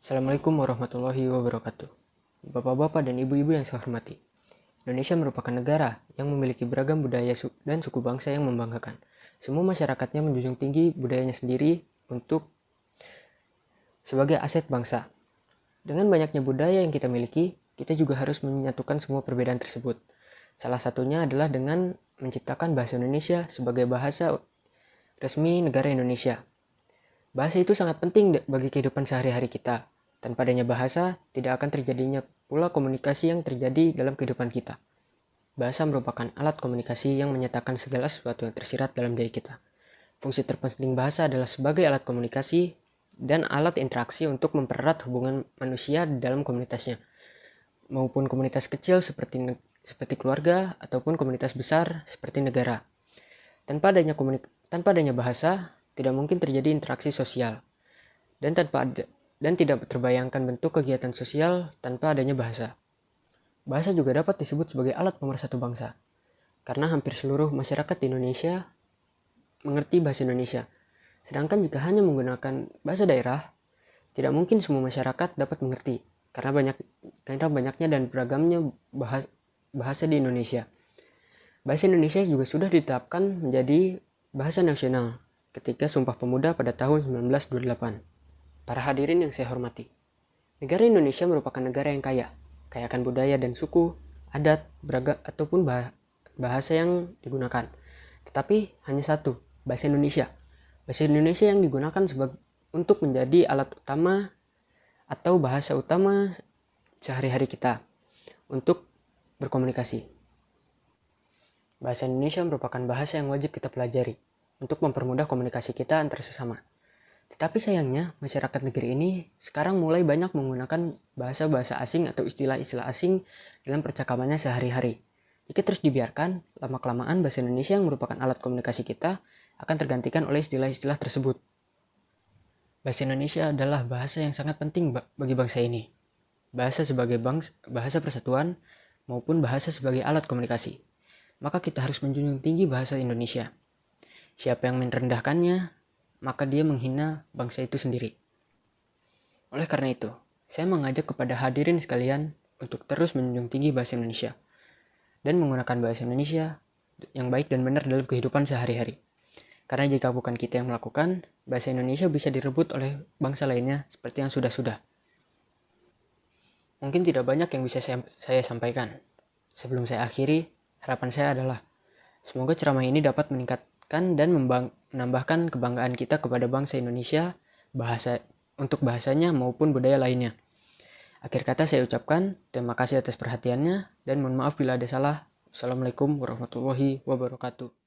Assalamualaikum warahmatullahi wabarakatuh. Bapak-bapak dan ibu-ibu yang saya hormati. Indonesia merupakan negara yang memiliki beragam budaya dan suku bangsa yang membanggakan. Semua masyarakatnya menjunjung tinggi budayanya sendiri untuk sebagai aset bangsa. Dengan banyaknya budaya yang kita miliki, kita juga harus menyatukan semua perbedaan tersebut. Salah satunya adalah dengan menciptakan bahasa Indonesia sebagai bahasa resmi negara Indonesia. Bahasa itu sangat penting bagi kehidupan sehari-hari kita. Tanpa adanya bahasa, tidak akan terjadinya pula komunikasi yang terjadi dalam kehidupan kita. Bahasa merupakan alat komunikasi yang menyatakan segala sesuatu yang tersirat dalam diri kita. Fungsi terpenting bahasa adalah sebagai alat komunikasi dan alat interaksi untuk mempererat hubungan manusia dalam komunitasnya, maupun komunitas kecil seperti keluarga ataupun komunitas besar seperti negara. Tanpa adanya bahasa, tidak mungkin terjadi interaksi sosial. Dan tidak terbayangkan bentuk kegiatan sosial tanpa adanya bahasa. Bahasa juga dapat disebut sebagai alat pemersatu bangsa, karena hampir seluruh masyarakat di Indonesia mengerti bahasa Indonesia. Sedangkan jika hanya menggunakan bahasa daerah, tidak mungkin semua masyarakat dapat mengerti, karena banyaknya dan beragamnya bahasa di Indonesia. Bahasa Indonesia juga sudah ditetapkan menjadi bahasa nasional ketika Sumpah Pemuda pada tahun 1928. Para hadirin yang saya hormati, negara Indonesia merupakan negara yang kaya akan budaya dan suku, adat, beragam ataupun bahasa yang digunakan. Tetapi hanya satu, bahasa Indonesia. Bahasa Indonesia yang digunakan untuk menjadi alat utama atau bahasa utama sehari-hari kita untuk berkomunikasi. Bahasa Indonesia merupakan bahasa yang wajib kita pelajari untuk mempermudah komunikasi kita antar sesama. Tetapi sayangnya, masyarakat negeri ini sekarang mulai banyak menggunakan bahasa-bahasa asing atau istilah-istilah asing dalam percakapannya sehari-hari. Jika terus dibiarkan, lama-kelamaan bahasa Indonesia yang merupakan alat komunikasi kita akan tergantikan oleh istilah-istilah tersebut. Bahasa Indonesia adalah bahasa yang sangat penting bagi bangsa ini. Bahasa sebagai bahasa persatuan maupun bahasa sebagai alat komunikasi. Maka kita harus menjunjung tinggi bahasa Indonesia. Siapa yang merendahkannya, maka dia menghina bangsa itu sendiri. Oleh karena itu, saya mengajak kepada hadirin sekalian untuk terus menjunjung tinggi bahasa Indonesia dan menggunakan bahasa Indonesia yang baik dan benar dalam kehidupan sehari-hari. Karena jika bukan kita yang melakukan, bahasa Indonesia bisa direbut oleh bangsa lainnya seperti yang sudah-sudah. Mungkin tidak banyak yang bisa saya sampaikan. Sebelum saya akhiri, harapan saya adalah semoga ceramah ini dapat meningkatkan dan menambahkan kebanggaan kita kepada bangsa Indonesia, untuk bahasanya maupun budaya lainnya. Akhir kata saya ucapkan terima kasih atas perhatiannya dan mohon maaf bila ada salah. Assalamualaikum warahmatullahi wabarakatuh.